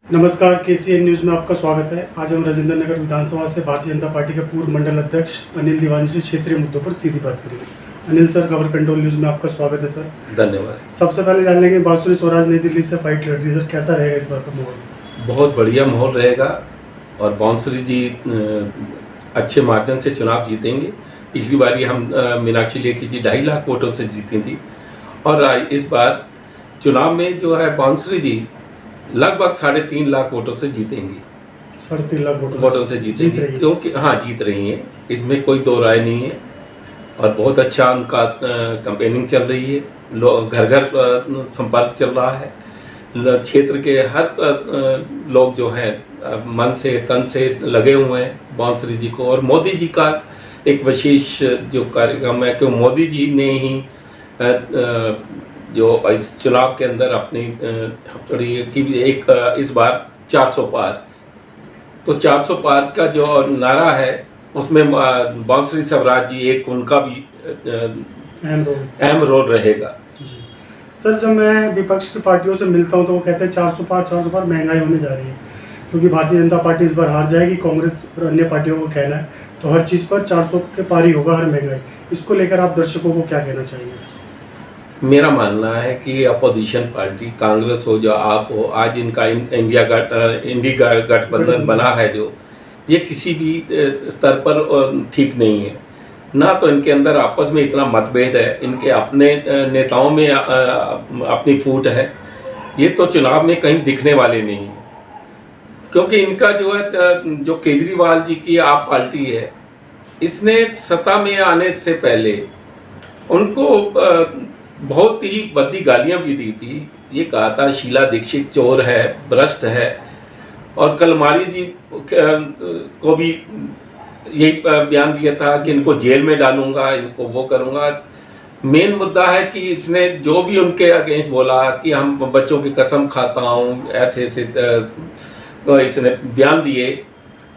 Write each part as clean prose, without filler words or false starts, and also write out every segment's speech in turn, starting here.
नमस्कार, KCN news में आपका स्वागत है। आज हम राजेंद्र नगर विधानसभा से भारतीय जनता पार्टी के पूर्व मंडल अध्यक्ष अनिल दीवानी से क्षेत्रीय मुद्दों पर सीधी बात करेंगे। अनिल सर, खबर कंट्रोल न्यूज़ में आपका स्वागत है सर। धन्यवाद। सबसे पहले जान लेंगे, बांसुरी स्वराज नई दिल्ली से फाइट लड़ रही है सर, कैसा रहेगा इस बार का माहौल? बहुत बढ़िया माहौल रहेगा और बांसुरी जी अच्छे मार्जिन से चुनाव जीतेंगे। पिछली बार हम मीनाक्षी लेखी जी 2.5 लाख वोटों से जीती थी और इस बार चुनाव में जो है बांसुरी जी लगभग 3.5 लाख वोटों से जीतेंगी। 3.5 लाख वोटों से जीतेंगी क्योंकि जीत रही हैं, इसमें कोई दो राय नहीं है। और बहुत अच्छा उनका कैंपेनिंग चल रही है, लोग घर घर संपर्क चल रहा है। क्षेत्र के हर लोग जो हैं मन से तन से लगे हुए हैं बांसुरी जी को। और मोदी जी का एक विशेष जो कार्यक्रम है कि मोदी जी ने ही जो इस चुनाव के अंदर अपनी कि एक इस बार 400 पार, तो 400 पार का जो नारा है उसमें बांसुरी स्वराज जी एक उनका भी अहम रोल रहेगा। सर, जब मैं विपक्ष की पार्टियों से मिलता हूं तो वो कहते हैं 400 पार महंगाई होने जा रही है क्योंकि भारतीय जनता पार्टी इस बार हार जाएगी। कांग्रेस और अन्य पार्टियों को कहना है तो हर चीज़ पर 400 के पार ही होगा, हर महंगाई। इसको लेकर आप दर्शकों को क्या कहना चाहेंगे सर? मेरा मानना है कि अपोजिशन पार्टी कांग्रेस हो जो आप हो, आज इनका इंडिया गठबंधन बना है जो, ये किसी भी स्तर पर ठीक नहीं है। ना तो इनके अंदर आपस में इतना मतभेद है, इनके अपने नेताओं में अपनी फूट है। ये तो चुनाव में कहीं दिखने वाले नहीं है क्योंकि इनका जो है जो केजरीवाल जी की आप पार्टी है, इसने सत्ता में आने से पहले उनको बहुत ही भद्दी गालियां भी दी थी। ये कहा था शीला दीक्षित चोर है, भ्रष्ट है, और कलमारी जी को भी यही बयान दिया था कि इनको जेल में डालूंगा, इनको वो करूंगा। मेन मुद्दा है कि इसने जो भी उनके अगेंस्ट बोला कि हम बच्चों की कसम खाता हूँ, ऐसे इसने बयान दिए,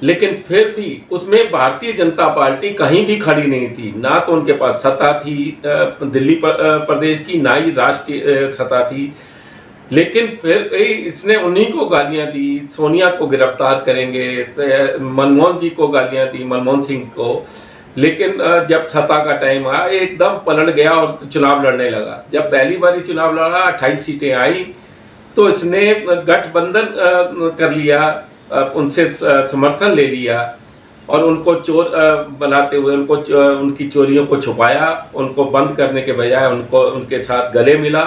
लेकिन फिर भी उसमें भारतीय जनता पार्टी कहीं भी खड़ी नहीं थी। ना तो उनके पास सत्ता थी दिल्ली प्रदेश की, ना ही राष्ट्रीय सत्ता थी, लेकिन फिर इसने उन्हीं को गालियां दी। सोनिया को गिरफ्तार करेंगे, मनमोहन जी को गालियां दी, मनमोहन सिंह को। लेकिन जब सत्ता का टाइम आया एकदम पलट गया और चुनाव लड़ने लगा। जब पहली बारी चुनाव लड़ा 28 सीटें आई तो इसने गठबंधन कर लिया, उनसे समर्थन ले लिया और उनको चोर बनाते हुए उनकी चोरियों को छुपाया, उनको बंद करने के बजाय उनके साथ गले मिला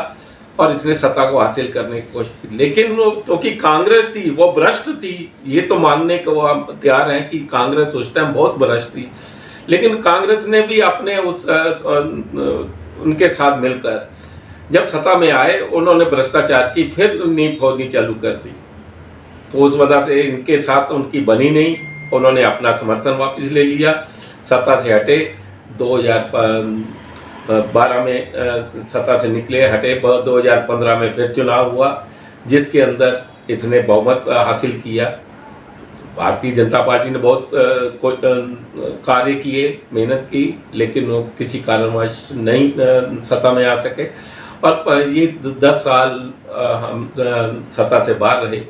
और इसने सत्ता को हासिल करने की कोशिश की। लेकिन क्योंकि कांग्रेस थी वो भ्रष्ट थी, ये तो मानने को हम तैयार हैं कि कांग्रेस उस टाइम बहुत भ्रष्ट थी, लेकिन कांग्रेस ने भी अपने उनके साथ मिलकर जब सत्ता में आए उन्होंने भ्रष्टाचार की फिर नींव खोदनी चालू कर दी। तो उस वजह से इनके साथ उनकी बनी नहीं, उन्होंने अपना समर्थन वापस ले लिया, सत्ता से हटे। 2012 में सत्ता से निकले, हटे। 2015 में फिर चुनाव हुआ जिसके अंदर इसने बहुमत हासिल किया। भारतीय जनता पार्टी ने बहुत कार्य किए, मेहनत की, लेकिन वो किसी कारणवश नहीं सत्ता में आ सके और ये 10 साल हम सत्ता से बाहर रहे।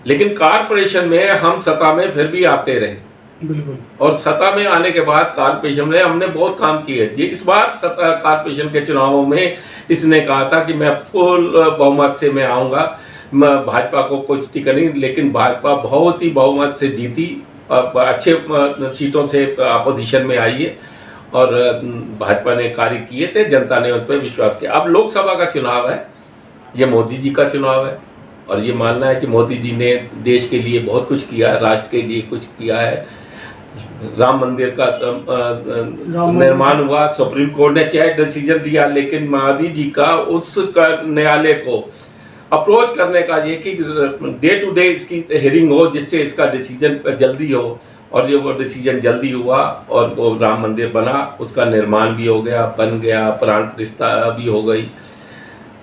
लेकिन कारपोरेशन में हम सत्ता में फिर भी आते रहे। बिल्कुल। और सत्ता में आने के बाद कारपोरेशन में हमने बहुत काम किए। इस बार सत्ता कारपोरेशन के चुनावों में इसने कहा था कि मैं फुल बहुमत से मैं आऊँगा, भाजपा को कुछ टिकट नहीं, लेकिन भाजपा बहुत ही बहुमत से जीती और अच्छे सीटों से अपोजिशन में आई है और भाजपा ने कार्य किए थे, जनता ने उन पर विश्वास किया। अब लोकसभा का चुनाव है, ये मोदी जी का चुनाव है और ये मानना है कि मोदी जी ने देश के लिए बहुत कुछ किया है, राष्ट्र के लिए कुछ किया है। राम मंदिर का निर्माण हुआ, सुप्रीम कोर्ट ने चाहे डिसीजन दिया, लेकिन मोदी जी का उस न्यायालय को अप्रोच करने का ये कि डे टू डे इसकी हियरिंग हो जिससे इसका डिसीजन जल्दी हो, और ये वो डिसीजन जल्दी हुआ और वो राम मंदिर बना, उसका निर्माण भी हो गया, बन गया, प्राण प्रतिष्ठा भी हो गई।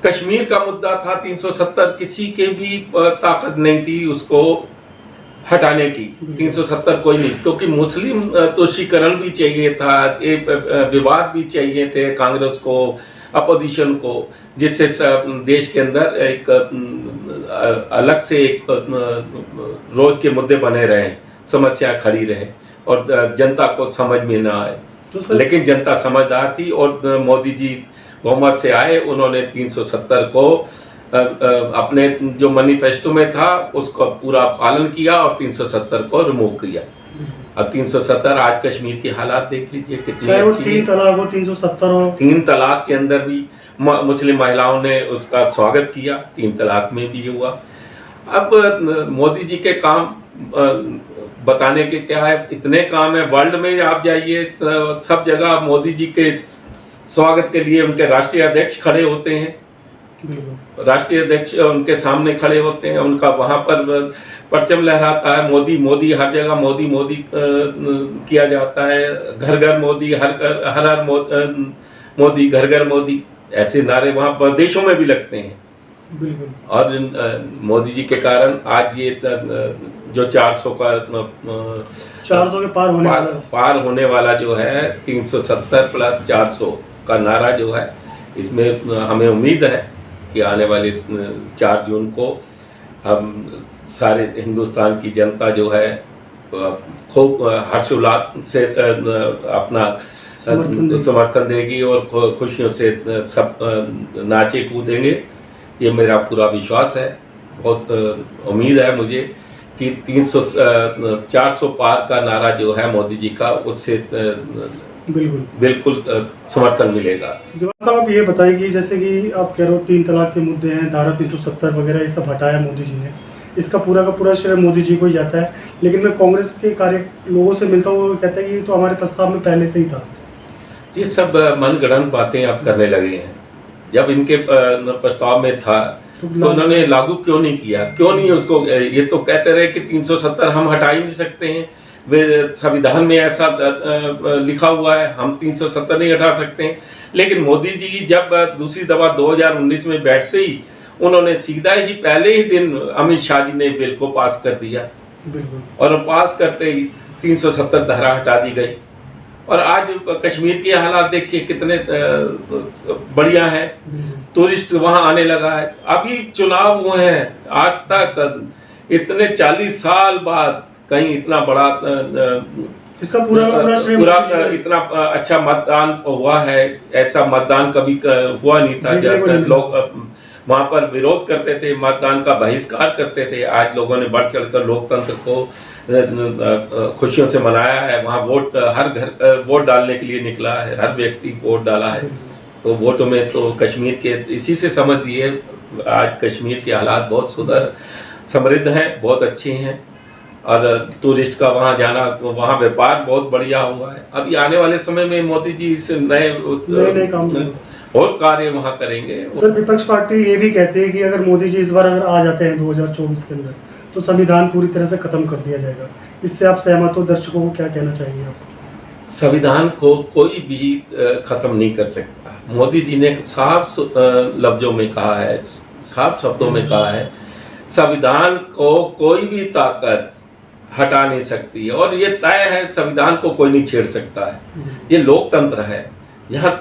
कश्मीर का मुद्दा था 370, किसी के भी ताकत नहीं थी उसको हटाने की। 370 कोई नहीं, क्योंकि मुस्लिम तुष्टीकरण भी चाहिए था, एक विवाद भी चाहिए थे कांग्रेस को, अपोजिशन को, जिससे देश के अंदर एक अलग से एक रोज के मुद्दे बने रहें, समस्या खड़ी रहे और जनता को समझ में ना आए। तो लेकिन जनता समझदार थी और मोदी जी बहुमत से आए, उन्होंने 370 को अपने जो मैनिफेस्टो में था उसका पूरा पालन किया और 370 को रिमूव किया। अब 370 आज कश्मीर की हालात देख लीजिए कितनी अच्छी है। 3 तलाक हो, 370 हो, 3 तलाक के अंदर भी मुस्लिम महिलाओं ने उसका स्वागत किया, 3 तलाक में भी हुआ। अब मोदी जी के काम बताने के क्या है, इतने काम है। वर्ल्ड में आप जाइए, सब जगह मोदी जी के स्वागत के लिए उनके राष्ट्रीय अध्यक्ष खड़े होते हैं, राष्ट्रीय अध्यक्ष उनके सामने खड़े होते हैं, उनका वहां पर परचम लहराता है, मोदी मोदी, हर जगह मोदी मोदी किया जाता है। घर घर मोदी, हर मोदी, घर घर मोदी, ऐसे नारे वहां पर देशों में भी लगते हैं। बिल्कुल। और मोदी जी के कारण आज ये जो 400 के पार होने वाला जो है 370 प्लस 400 का नारा जो है, इसमें हमें उम्मीद है कि आने वाले 4 जून को हम सारे हिंदुस्तान की जनता जो है खूब हर्षोल्लास से अपना समर्थन देगी और खुशियों से सब नाचे कूदेंगे। ये मेरा पूरा विश्वास है। बहुत उम्मीद है मुझे कि 400 पार का नारा जो है मोदी जी का, उससे बिल्कुल समर्थन मिलेगा। जवाब साहब आप ये बताइए कि जैसे कि आप कह रहे हो 3 तलाक के मुद्दे हैं, धारा 370 वगैरह ये सब हटाया मोदी जी ने, इसका पूरा का पूरा श्रेय मोदी जी को ही जाता है। लेकिन मैं कांग्रेस के लोगों से मिलता हूँ, वो कहते हैं कि ये तो हमारे प्रस्ताव में पहले से ही था। ये सब मनगढ़ंत बातें आप करने लगे हैं। जब इनके प्रस्ताव में था तो उन्होंने लागू क्यों नहीं किया, क्यों नहीं उसको, ये तो कहते रहे कि 370 हम हटा ही नहीं सकते हैं, वे संविधान में ऐसा लिखा हुआ है, हम 370 नहीं हटा सकते हैं। लेकिन मोदी जी जब दूसरी दफा 2019 में बैठते ही उन्होंने सीधा ही पहले ही दिन अमित शाह जी ने बिल को पास कर दिया और पास करते ही 370 धारा हटा दी गई। और आज कश्मीर के हालात देखिए कितने बढ़िया हैं, टूरिस्ट वहां आने लगा है। अभी चुनाव हुए हैं, आज तक इतने 40 साल बाद कहीं इतना बड़ा इसका पूरा इतना अच्छा मतदान हुआ है। ऐसा मतदान कभी हुआ नहीं था जब लोग वहां पर विरोध करते थे, मतदान का बहिष्कार करते थे। आज लोगों ने बढ़ चढ़कर लोकतंत्र को खुशियों से मनाया है। वहां वोट, हर घर वोट डालने के लिए निकला है, हर व्यक्ति वोट डाला है। तो वोटों में तो कश्मीर के, इसी से समझिए आज कश्मीर के हालात बहुत समृद्ध हैं, बहुत अच्छे हैं। और टूरिस्ट का वहाँ जाना, वहाँ व्यापार बहुत बढ़िया हुआ है। अभी आने वाले समय में मोदी जी इस नए काम और कार्य वहाँ करेंगे। सर विपक्ष पार्टी ये भी कहते हैं कि अगर मोदी जी इस बार अगर आ जाते हैं 2024 के अंदर तो संविधान पूरी तरह से खत्म कर दिया जाएगा। इससे आप सहमत हो? दर्शकों को क्या कहना चाहिए आप? संविधान को कोई भी खत्म नहीं कर सकता। मोदी जी ने साफ लफ्जों में कहा है, साफ शब्दों में कहा है, संविधान को कोई भी ताकत हटा नहीं सकती। और ये तय है, संविधान को कोई नहीं छेड़ सकता है। ये लोकतंत्र है, यहाँ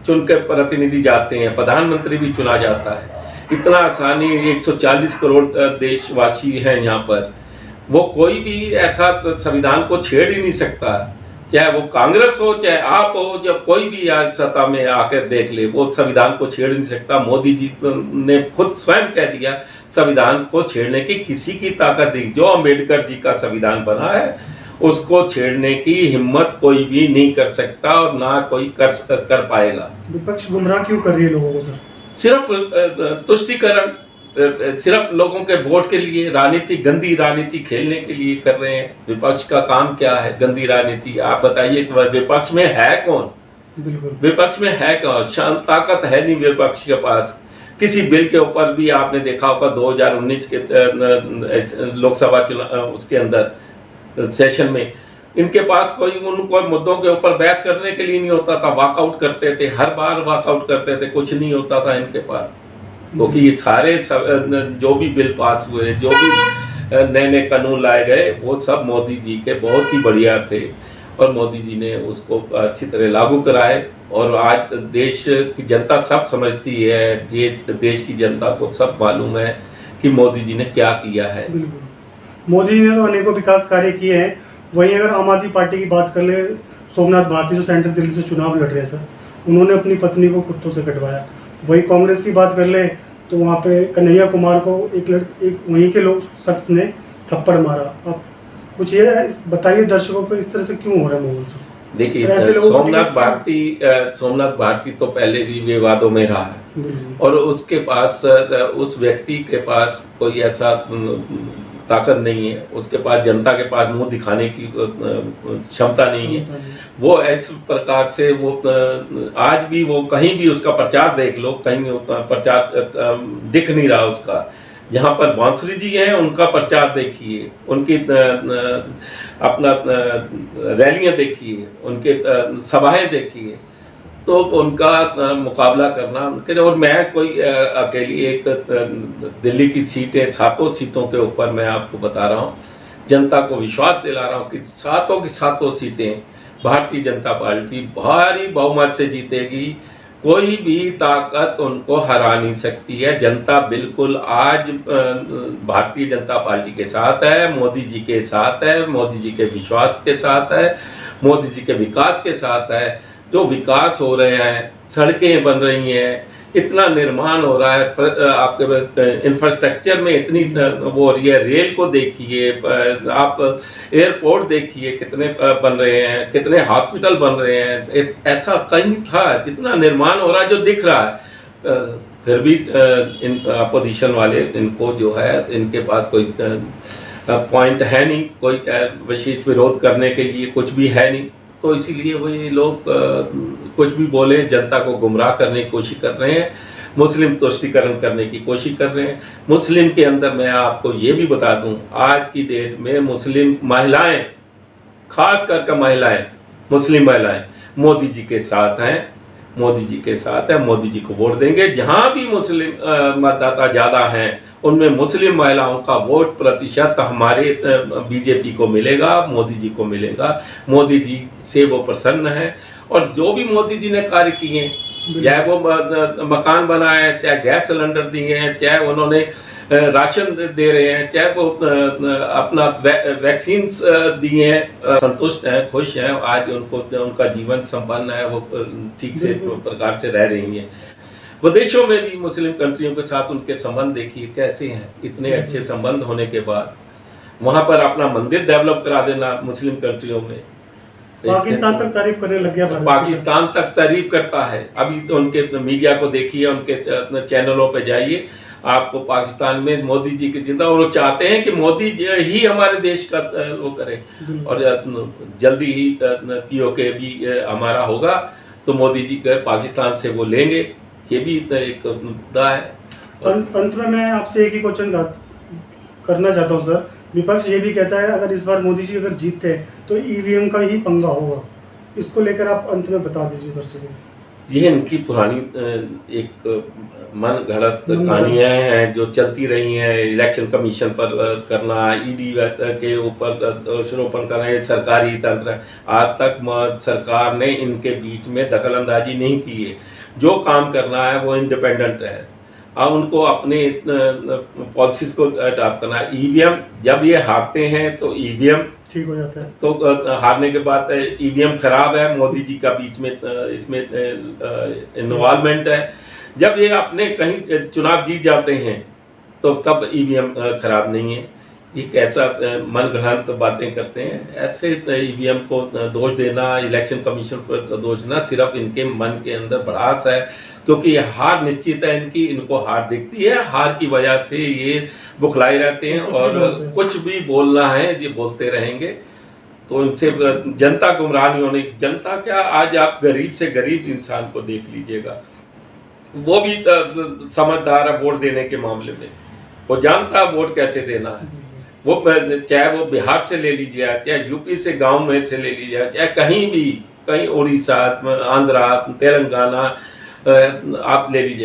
चुन के प्रतिनिधि जाते हैं, प्रधानमंत्री भी चुना जाता है। इतना आसानी, 140 करोड़ देशवासी हैं यहाँ पर, वो कोई भी ऐसा संविधान को छेड़ ही नहीं सकता। चाहे वो कांग्रेस हो, चाहे आप हो, जब कोई भी आज सत्ता में आकर देख ले, वो संविधान को छेड़ नहीं सकता। मोदी जी ने खुद स्वयं कह दिया संविधान को छेड़ने की किसी की ताकत नहीं। जो अम्बेडकर जी का संविधान बना है उसको छेड़ने की हिम्मत कोई भी नहीं कर सकता और ना कोई कर पाएगा। विपक्ष गुमराह क्यों कर रही है लोगों को सर? सिर्फ तुष्टीकरण, सिर्फ लोगों के वोट के लिए राजनीति, गंदी राजनीति खेलने के लिए कर रहे हैं। विपक्ष का काम क्या है? गंदी राजनीति। आप बताइए विपक्ष में है कौन? विपक्ष में है कौन? ताकत है नहीं विपक्ष के पास। किसी बिल के ऊपर भी आपने देखा होगा 2019 के लोकसभा चुनाव उसके अंदर सेशन में इनके पास कोई उनको मुद्दों के ऊपर बहस करने के लिए नहीं होता था, वॉकआउट करते थे, हर बार वॉकआउट करते थे, कुछ नहीं होता था इनके पास। क्योंकि ये सारे जो भी बिल पास हुए, जो भी नए नए कानून लाए गए, वो सब मोदी जी के बहुत ही बढ़िया थे और मोदी जी ने उसको अच्छी तरह लागू कराए। और आज देश की जनता सब समझती है, ये देश की जनता को सब मालूम है कि मोदी जी ने क्या किया है। बिल्कुल, मोदी जी ने तो अनेकों विकास कार्य किए हैं। वहीं अगर आम आदमी पार्टी की बात कर ले, सोमनाथ भारती जो सेंट्रल दिल्ली से चुनाव लड़ रहे हैं सर, उन्होंने अपनी पत्नी को कुत्तों से कटवाया। वहीं कांग्रेस की बात कर ले तो वहाँ पे कन्हैया कुमार को एक वहीं के लोग शख्स ने थप्पड़ मारा। अब कुछ ये बताइए दर्शकों को, इस तरह से क्यों हो रहा है माहौल सर? देखिए, सोमनाथ भारती तो पहले भी विवादों में रहा है और उसके पास, उस व्यक्ति के पास कोई ऐसा ताकत नहीं है, उसके पास जनता के पास मुंह दिखाने की क्षमता नहीं है। वो इस प्रकार से वो आज भी वो कहीं भी उसका प्रचार देख लो, कहीं प्रचार दिख नहीं रहा उसका। जहाँ पर बांसुरी जी हैं उनका प्रचार देखिए, उनकी अपना रैलियां देखिए, उनके सभाएं देखिए, तो उनका मुकाबला करना उनके, और मैं कोई अकेली एक दिल्ली की सीटें, 7 सीटों के ऊपर मैं आपको बता रहा हूँ, जनता को विश्वास दिला रहा हूँ कि 7 की 7 सीटें भारतीय जनता पार्टी भारी बहुमत से जीतेगी। कोई भी ताकत उनको हरा नहीं सकती है। जनता बिल्कुल आज भारतीय जनता पार्टी के साथ है, मोदी जी के साथ है, मोदी जी के विश्वास के साथ है, मोदी जी के विकास के साथ है। जो विकास हो रहे हैं, सड़कें बन रही हैं, इतना निर्माण हो रहा है, आपके इंफ्रास्ट्रक्चर में इतनी वो हो रही है, रेल को देखिए, आप एयरपोर्ट देखिए कितने बन रहे हैं, कितने हॉस्पिटल बन रहे हैं, ऐसा कहीं था, इतना निर्माण हो रहा है जो दिख रहा है। फिर भी इन अपोजिशन वाले, इनको जो है, इनके पास कोई पॉइंट है नहीं, कोई विशेष विरोध करने के लिए कुछ भी है नहीं, तो इसीलिए वो ये लोग कुछ भी बोले, जनता को गुमराह करने की कोशिश कर रहे हैं, मुस्लिम तुष्टीकरण करने की कोशिश कर रहे हैं। मुस्लिम के अंदर मैं आपको ये भी बता दूं, आज की डेट में मुस्लिम महिलाएं, खास करके महिलाएं, मुस्लिम महिलाएं मोदी जी के साथ हैं, मोदी जी के साथ है, मोदी जी को वोट देंगे। जहां भी मुस्लिम मतदाता ज़्यादा हैं, उनमें मुस्लिम महिलाओं का वोट प्रतिशत हमारे बीजेपी को मिलेगा, मोदी जी को मिलेगा। मोदी जी से वो प्रसन्न है और जो भी मोदी जी ने कार्य किए, चाहे वो मकान बनाए, चाहे गैस सिलेंडर दिए हैं, चाहे उन्होंने राशन दे रहे हैं, चाहे वो अपना वैक्सीन दिए हैं, संतुष्ट हैं, खुश हैं। आज उनको उनका जीवन संपन्न है, वो ठीक से प्रकार से रह रही हैं। विदेशों में भी मुस्लिम कंट्रियों के साथ उनके संबंध देखिए कैसे हैं। इतने अच्छे संबंध होने के बाद वहाँ पर अपना मंदिर डेवलप करा देना मुस्लिम कंट्रियों में, पाकिस्तान तक तारीफ करने लग गया। पाकिस्तान तक तारीफ करता है। अभी तो उनके मीडिया को देखिए, उनके चैनलों पे जाइए, आपको पाकिस्तान में मोदी जी की जिंदा, और वो चाहते हैं कि मोदी जी ही हमारे देश का वो करे, और जल्दी ही पीओके भी हमारा होगा तो मोदी जी के पाकिस्तान से वो लेंगे। ये भी एक मुद्दा है। अंत में मैं आपसे एक ही क्वेश्चन करना चाहता हूँ सर। विपक्ष ये भी कहता है अगर इस बार मोदी जी अगर जीतते हैं तो ईवीएम का ही पंगा होगा, इसको लेकर आप अंत में बता दीजिए दर्शकों। ये इनकी पुरानी एक मन घड़त कहानियाँ हैं जो चलती रही हैं। इलेक्शन कमीशन पर करना, ईडी के ऊपर आरोपण कर रहे हैं, सरकारी तंत्र, आज तक सरकार ने इनके बीच में दखलंदाजी नहीं की है। जो काम करना है वो इंडिपेंडेंट है। अब उनको अपने पॉलिसीज को अडॉप्ट करना है। ईवीएम जब ये हारते हैं तो ईवीएम ठीक हो जाता है, तो हारने के बाद ईवीएम खराब है, मोदी जी का बीच में इसमें इन्वॉल्वमेंट है। जब ये अपने कहीं चुनाव जीत जाते हैं तो तब ईवीएम खराब नहीं है। ये कैसा मन घड़ंत बातें करते हैं। ऐसे ईवीएम को दोष देना, इलेक्शन कमीशन पर दोष देना, सिर्फ इनके मन के अंदर भड़ास है, क्योंकि हार निश्चित है इनकी, इनको हार दिखती है। हार की वजह से ये बुखलाए रहते हैं और कुछ भी बोलना है ये बोलते रहेंगे। तो इनसे जनता गुमराह नहीं होने। जनता क्या, आज आप गरीब से गरीब इंसान को देख लीजिएगा, वो भी समझदार है वोट देने के मामले में, वो जानता है वोट कैसे देना है। वो चाहे वो बिहार से ले लीजिए, चाहे यूपी से गांव में से ले लीजिए, चाहे कहीं भी, कहीं उड़ीसा, आंध्रा, तेलंगाना आप ले लीजिए।